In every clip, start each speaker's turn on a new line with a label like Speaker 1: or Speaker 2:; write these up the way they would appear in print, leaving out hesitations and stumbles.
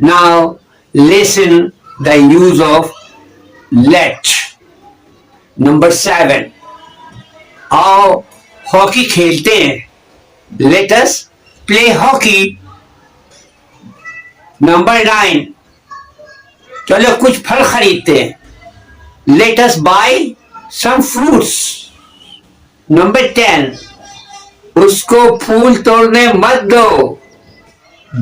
Speaker 1: Now listen the use of let. Number 7. आओ hockey खेलते हैं. Let us play hockey. Number 9. चलो कुछ फल खरीदते हैं. Let us buy some fruits. Number 10. उसको फूल तोड़ने मत दो.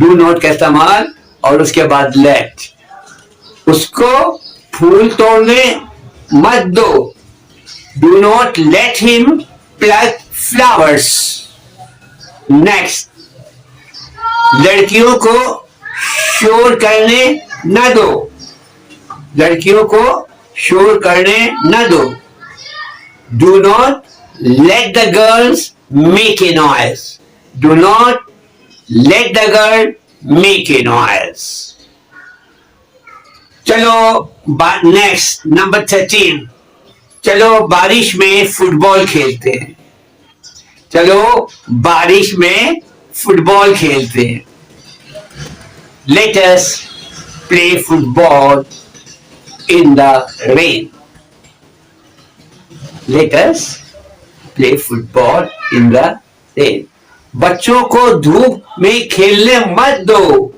Speaker 1: Do not का इस्तेमाल और उसके बाद let. उसको फूल तोड़ने मत दो. Do not let him pluck flowers. Next. लड़कियों को शोर करने न दो. लड़कियों को शोर करने न दो. Do not let the girls make a noise. Do not let the girl make a noise. चलो नेक्स्ट नंबर 13. चलो बारिश में फुटबॉल खेलते हैं. चलो बारिश में फुटबॉल खेलते हैं. Let us play football in the rain. Let us play football in the rain. बच्चों को धूप में खेलने मत दो.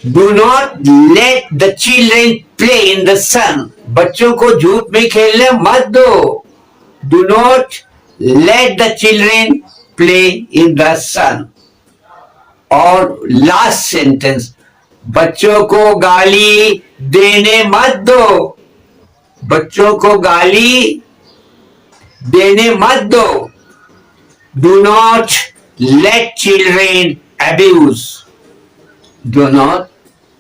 Speaker 1: Do not let the children play in the sun. बच्चों को धूप में खेलने मत दो. Do not let the children play in the sun. और लास्ट सेंटेंस. बच्चों को गाली देने मत दो. बच्चों को गाली देने मत दो. Do not let children abuse. Do not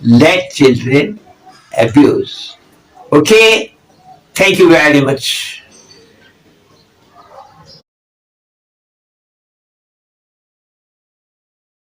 Speaker 1: let children abuse. Okay? Thank you very much.